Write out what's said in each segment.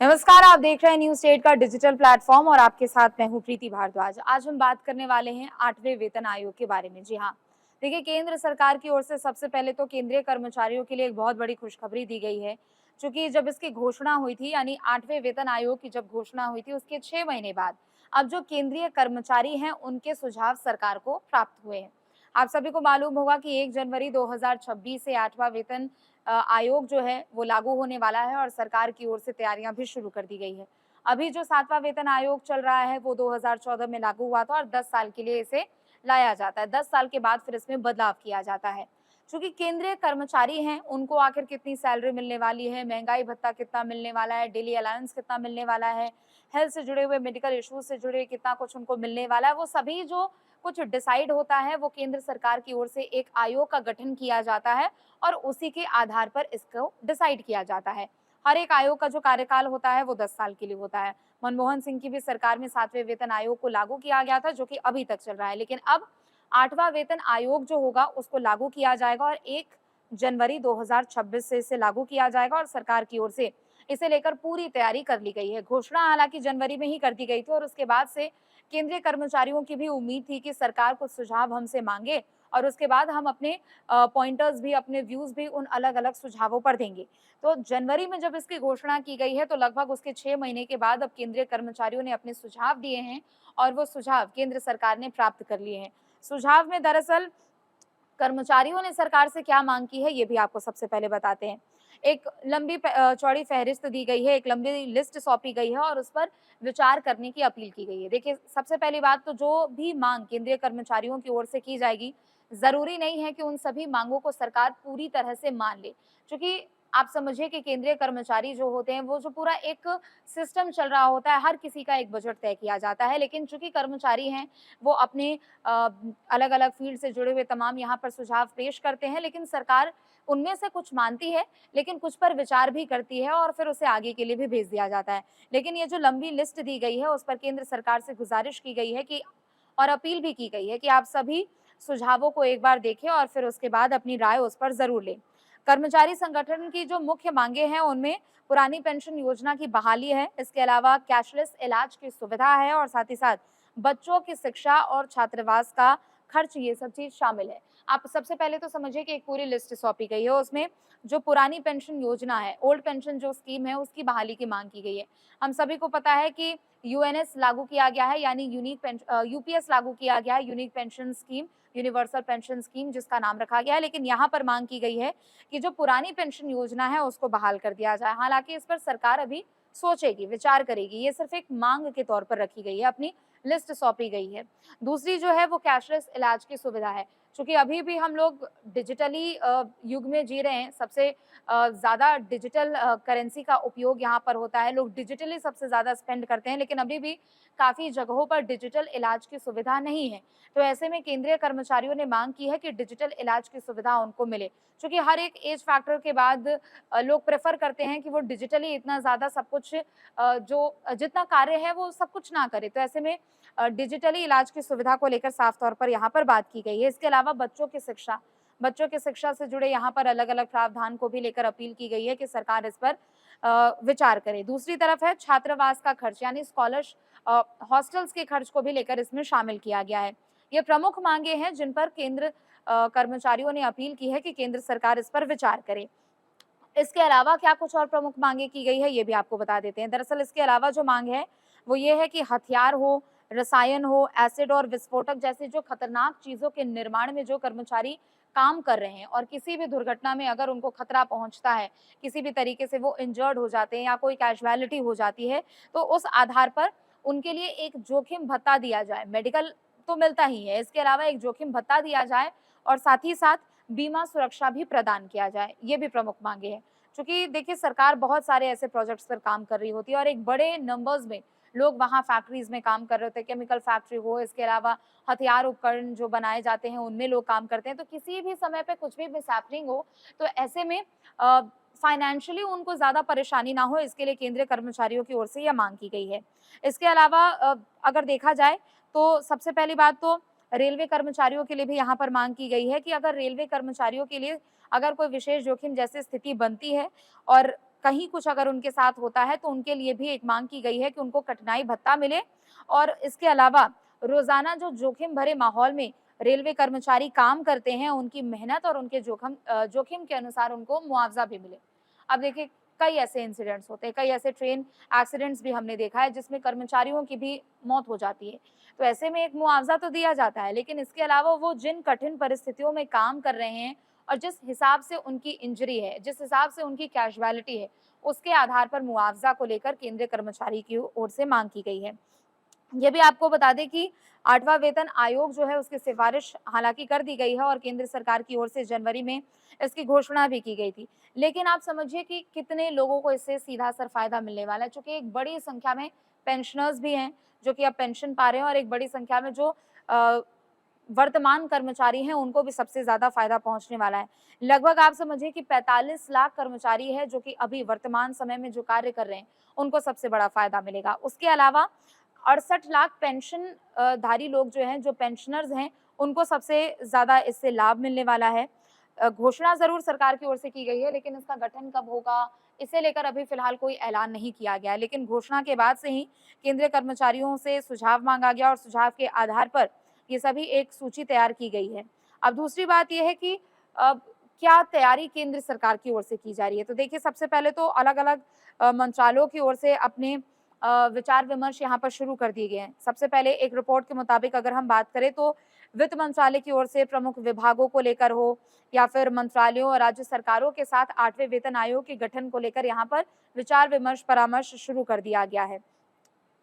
नमस्कार, आप देख रहे हैं न्यूज स्टेट का डिजिटल प्लेटफॉर्म और आपके साथ मैं हूं प्रीति भारद्वाज। आज हम बात करने वाले हैं 8वें वेतन आयोग के बारे में। जी हाँ, देखिए केंद्र सरकार की ओर से सबसे पहले तो केंद्रीय कर्मचारियों के लिए एक बहुत बड़ी खुशखबरी दी गई है। क्योंकि जब इसकी घोषणा हुई थी, यानी 8वें वेतन आयोग की जब घोषणा हुई थी, उसके 6 महीने बाद अब जो केंद्रीय कर्मचारी हैं उनके सुझाव सरकार को प्राप्त हुए हैं। आप सभी को मालूम होगा कि 1 जनवरी 2026 से 8वां वेतन आयोग जो है वो लागू होने वाला है और सरकार की ओर से तैयारियां भी शुरू कर दी गई है। अभी जो 7वां वेतन आयोग चल रहा है वो 2014 में लागू हुआ था और 10 साल के लिए इसे लाया जाता है। 10 साल के बाद फिर इसमें बदलाव किया जाता है। चूंकि केंद्रीय कर्मचारी हैं, उनको आखिर कितनी सैलरी मिलने वाली है, महंगाई भत्ता कितना मिलने वाला है, डेली अलाउंस कितना मिलने वाला है, हेल्थ से जुड़े हुए मेडिकल इश्यूज से जुड़े कितना कुछ उनको मिलने वाला है, वो सभी जो कुछ डिसाइड होता है वो केंद्र सरकार की ओर से एक आयोग का गठन किया जाता है और उसी के आधार पर इसको डिसाइड किया जाता है। हर एक आयोग का जो कार्यकाल होता है वो 10 साल के लिए होता है। मनमोहन सिंह की भी सरकार में 7वें वेतन आयोग को लागू किया गया था, जो कि अभी तक चल रहा है। लेकिन अब 8वां वेतन आयोग जो होगा उसको लागू किया जाएगा और 1 जनवरी 2026 से इसे लागू किया जाएगा और सरकार की ओर से इसे लेकर पूरी तैयारी कर ली गई है। घोषणा हालांकि जनवरी में ही कर दी गई थी और उसके बाद से केंद्रीय कर्मचारियों की भी उम्मीद थी कि सरकार कुछ सुझाव हमसे मांगे और उसके बाद हम अपने पॉइंटर्स भी, अपने व्यूज भी उन अलग-अलग सुझावों पर देंगे। तो जनवरी में जब इसकी घोषणा की गई है तो लगभग उसके 6 महीने के बाद अब केंद्रीय कर्मचारियों ने अपने सुझाव दिए हैं और वो सुझाव केंद्र सरकार ने प्राप्त कर लिए हैं। सुझाव में दरअसल कर्मचारियों ने सरकार से क्या मांग की है, ये भी आपको सबसे पहले बताते हैं। एक लंबी चौड़ी फ़हरिस्त दी गई है, एक लंबी लिस्ट सौंपी गई है और उस पर विचार करने की अपील की गई है। देखिए, सबसे पहली बात तो जो भी माँग केंद्रीय कर्मचारियों की ओर से की जाएगी, ज़रूरी नहीं है कि उन सभी माँगों को सरकार पूरी तरह से मान ले। चूँकि आप समझिए कि केंद्रीय कर्मचारी जो होते हैं, वो जो पूरा एक सिस्टम चल रहा होता है, हर किसी का एक बजट तय किया जाता है। लेकिन चूँकि कर्मचारी हैं, वो अपने अलग-अलग फ़ील्ड से जुड़े हुए तमाम यहाँ पर सुझाव पेश करते हैं, लेकिन सरकार उनमें से कुछ मानती है, लेकिन कुछ पर विचार भी करती है और फिर उसे आगे के लिए भी भेज दिया जाता है। लेकिन ये जो लंबी लिस्ट दी गई है, उस पर केंद्र सरकार से गुज़ारिश की गई है कि और अपील भी की गई है कि आप सभी सुझावों को एक बार देखें और फिर उसके बाद अपनी राय उस पर ज़रूर लें। कर्मचारी संगठन की जो मुख्य माँगें हैं, उनमें पुरानी पेंशन योजना की बहाली है, इसके अलावा कैशलेस इलाज की सुविधा है और साथ ही साथ बच्चों की शिक्षा और छात्रावास का खर्च, ये सब चीज़ शामिल है। आप सबसे पहले तो समझिए कि एक पूरी लिस्ट सौंपी गई है, उसमें जो पुरानी पेंशन योजना है, ओल्ड पेंशन जो स्कीम है, उसकी बहाली की माँग की गई है। हम सभी को पता है कि यूएनएस लागू किया गया है, यानी यूपीएस लागू किया गया है, unique pension scheme, universal pension scheme जिसका नाम रखा गया है। लेकिन यहाँ पर माँग की गई है कि जो पुरानी पेंशन योजना है, उसको बहाल कर दिया जाए। हालाँकि इस पर सरकार अभी सोचेगी, विचार करेगी। ये सिर्फ़ एक माँग के तौर पर रखी गई है, अपनी लिस्ट सौंपी गई है। दूसरी जो है वो कैशलेस इलाज की सुविधा है। चूँकि अभी भी हम लोग डिजिटली युग में जी रहे हैं, सबसे ज़्यादा डिजिटल करेंसी का उपयोग यहाँ पर होता है, लोग डिजिटली सबसे ज़्यादा स्पेंड करते हैं, लेकिन अभी भी काफ़ी जगहों पर डिजिटल इलाज की सुविधा नहीं है। तो ऐसे में केंद्रीय कर्मचारियों ने माँग की है कि डिजिटल इलाज की सुविधा उनको मिले। चूँकि हर एक ऐज फैक्टर के बाद लोग प्रेफ़र करते हैं कि वो डिजिटली इतना ज़्यादा सब कुछ जो जितना कार्य है वो सब कुछ ना करे। तो ऐसे में डिजिटली इलाज की सुविधा को लेकर साफ तौर पर यहाँ पर बात की गई है। इसके अलावा बच्चों की शिक्षा से जुड़े यहाँ पर अलग-अलग प्रावधान को भी लेकर अपील की गई है कि सरकार इस पर विचार करे। दूसरी तरफ है छात्रावास का खर्च, यानी हॉस्टल्स के खर्च को भी लेकर इसमें शामिल किया गया है। ये प्रमुख माँगे हैं जिन पर केंद्र कर्मचारियों ने अपील की है कि केंद्र सरकार इस पर विचार करे। इसके अलावा क्या कुछ और प्रमुख माँगे की गई है, ये भी आपको बता देते हैं। दरअसल इसके अलावा जो माँग है, वो ये है कि हथियार हो, रसायन हो, एसिड और विस्फोटक जैसी जो खतरनाक चीज़ों के निर्माण में जो कर्मचारी काम कर रहे हैं और किसी भी दुर्घटना में अगर उनको खतरा पहुँचता है, किसी भी तरीके से वो इंजर्ड हो जाते हैं या कोई कैज़ुअलिटी हो जाती है, तो उस आधार पर उनके लिए एक जोखिम भत्ता दिया जाए। मेडिकल तो मिलता ही है, इसके अलावा एक जोखिम भत्ता दिया जाए और साथ ही साथ बीमा सुरक्षा भी प्रदान किया जाए, ये भी प्रमुख माँगे हैं। चूँकि देखिए सरकार बहुत सारे ऐसे प्रोजेक्ट्स पर काम कर रही होती है और एक बड़े नंबर्स में लोग वहाँ फैक्ट्रीज़ में काम कर रहे होते हैं, केमिकल फैक्ट्री हो, इसके अलावा हथियार उपकरण जो बनाए जाते हैं, उनमें लोग काम करते हैं। तो किसी भी समय पे कुछ भी मिसहैपनिंग हो, तो ऐसे में फाइनेंशियली उनको ज़्यादा परेशानी ना हो, इसके लिए केंद्रीय कर्मचारियों की ओर से यह माँग की गई है। इसके अलावा अगर देखा जाए तो सबसे पहली बात तो रेलवे कर्मचारियों के लिए भी यहाँ पर माँग की गई है कि अगर रेलवे कर्मचारियों के लिए अगर कोई विशेष जोखिम जैसी स्थिति बनती है और कहीं कुछ अगर उनके साथ होता है तो उनके लिए भी एक मांग की गई है कि उनको कठिनाई भत्ता मिले और इसके अलावा रोजाना जो जोखिम भरे माहौल में रेलवे कर्मचारी काम करते हैं, उनकी मेहनत और उनके जोखिम के अनुसार उनको मुआवजा भी मिले। अब देखिए, कई ऐसे इंसिडेंट्स होते हैं, कई ऐसे ट्रेन एक्सीडेंट्स भी हमने देखा है जिसमें कर्मचारियों की भी मौत हो जाती है। तो ऐसे में एक मुआवजा तो दिया जाता है, लेकिन इसके अलावा वो जिन कठिन परिस्थितियों में काम कर रहे हैं और जिस हिसाब से उनकी इंजरी है, जिस हिसाब से उनकी कैजुअलिटी है, उसके आधार पर मुआवजा को लेकर केंद्रीय कर्मचारी की ओर से मांग की गई है। ये भी आपको बता दें कि 8वां वेतन आयोग जो है उसकी सिफारिश हालांकि कर दी गई है और केंद्र सरकार की ओर से जनवरी में इसकी घोषणा भी की गई थी। लेकिन आप समझिए कि कितने लोगों को इससे सीधा असर फायदा मिलने वाला है, चूंकि एक बड़ी संख्या में पेंशनर्स भी हैं जो कि अब पेंशन पा रहे हैं और एक बड़ी संख्या में जो वर्तमान कर्मचारी हैं उनको भी सबसे ज्यादा फायदा पहुंचने वाला है। लगभग आप समझिए कि 45 लाख कर्मचारी है जो कि अभी वर्तमान समय में जो कार्य कर रहे हैं उनको सबसे बड़ा फायदा मिलेगा। उसके अलावा 68 लाख पेंशन धारी लोग जो हैं, जो पेंशनर्स हैं, उनको सबसे ज्यादा इससे लाभ मिलने वाला है। घोषणा जरूर सरकार की ओर से की गई है, लेकिन इसका गठन कब होगा इसे लेकर अभी फिलहाल कोई ऐलान नहीं किया गया है। लेकिन घोषणा के बाद से ही केंद्रीय कर्मचारियों से सुझाव मांगा गया और सुझाव के आधार पर ये सभी एक सूची तैयार की गई है। अब दूसरी बात यह है कि क्या तैयारी केंद्र सरकार की ओर से की जा रही है। तो देखिए, सबसे पहले तो अलग-अलग मंत्रालयों की ओर से अपने विचार विमर्श यहाँ पर शुरू कर दिए गए हैं। सबसे पहले एक रिपोर्ट के मुताबिक अगर हम बात करें तो वित्त मंत्रालय की ओर से प्रमुख विभागों को लेकर हो या फिर मंत्रालयों और राज्य सरकारों के साथ 8वें वेतन आयोग के गठन को लेकर यहाँ पर विचार विमर्श परामर्श शुरू कर दिया गया है।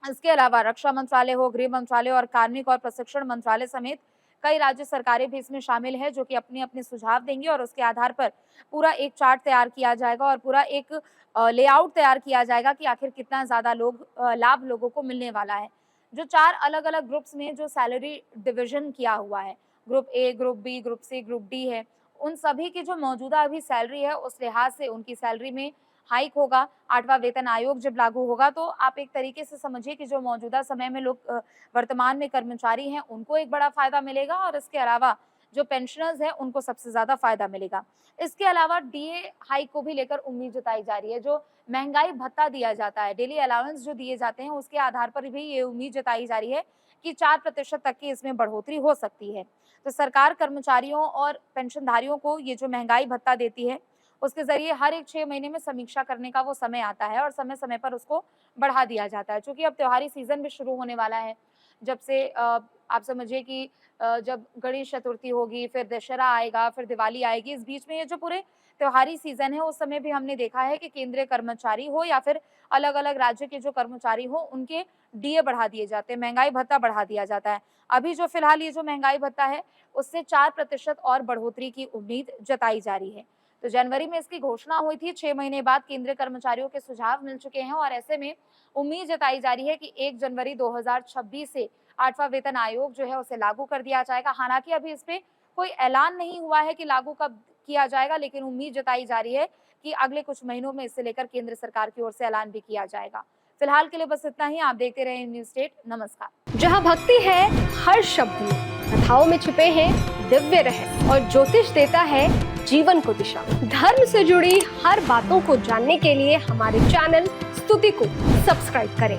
इसके अलावा रक्षा मंत्रालय हो, गृह मंत्रालय और कार्मिक और प्रशिक्षण मंत्रालय समेत कई राज्य सरकारें भी इसमें शामिल है जो कि अपने अपने सुझाव देंगी और उसके आधार पर पूरा एक चार्ट तैयार किया जाएगा और पूरा एक लेआउट तैयार किया जाएगा कि आखिर कितना ज्यादा लाभ लोगों को मिलने वाला है। जो 4 अलग-अलग ग्रुप्स में जो सैलरी डिवीजन किया हुआ है, group A, group B, group C, group D है, उन सभी की जो मौजूदा अभी सैलरी है उस लिहाज से उनकी सैलरी में हाइक होगा। 8वां वेतन आयोग जब लागू होगा तो आप एक तरीके से समझिए कि जो मौजूदा समय में लोग वर्तमान में कर्मचारी हैं उनको एक बड़ा फायदा मिलेगा और इसके अलावा जो पेंशनर्स हैं उनको सबसे ज्यादा फायदा मिलेगा। इसके अलावा डीए हाइक को भी लेकर उम्मीद जताई जा रही है। जो महंगाई भत्ता दिया जाता है, डेली अलाउंस जो दिए जाते हैं, उसके आधार पर भी ये उम्मीद जताई जा रही है कि 4% तक की इसमें बढ़ोतरी हो सकती है। तो सरकार कर्मचारियों और पेंशनधारियों को ये जो महंगाई भत्ता देती है उसके जरिए हर एक 6 महीने में समीक्षा करने का वो समय आता है और समय समय पर उसको बढ़ा दिया जाता है। चूंकि अब त्योहारी सीजन भी शुरू होने वाला है, जब से आप समझिए कि जब गणेश चतुर्थी होगी, फिर दशहरा आएगा, फिर दिवाली आएगी, इस बीच में ये जो पूरे त्योहारी सीजन है उस समय भी हमने देखा है कि केंद्रीय कर्मचारी हो या फिर अलग अलग राज्य के जो कर्मचारी हो उनके डीए बढ़ा दिए जाते हैं, महंगाई भत्ता बढ़ा दिया जाता है। अभी जो फिलहाल ये जो महंगाई भत्ता है उससे 4% और बढ़ोतरी की उम्मीद जताई जा रही है। तो जनवरी में इसकी घोषणा हुई थी, 6 महीने बाद केंद्रीय कर्मचारियों के सुझाव मिल चुके हैं और ऐसे में उम्मीद जताई जा रही है कि 1 जनवरी 2026 से 8वां वेतन आयोग जो है उसे लागू कर दिया जाएगा। हालांकि अभी इस पे कोई ऐलान नहीं हुआ है कि लागू कब किया जाएगा, लेकिन उम्मीद जताई जा रही है कि अगले कुछ महीनों में इसे लेकर केंद्र सरकार की ओर से ऐलान भी किया जाएगा। फिलहाल के लिए बस इतना ही। आप देखते रहे न्यूज़ स्टेट। नमस्कार। जहां भक्ति है हर शब्द में, कथाओं में छुपे हैं दिव्य रहस्य और ज्योतिष देता है जीवन को दिशा। धर्म से जुड़ी हर बातों को जानने के लिए हमारे चैनल स्तुति को सब्सक्राइब करें।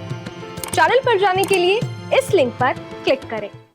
चैनल पर जाने के लिए इस लिंक पर क्लिक करें।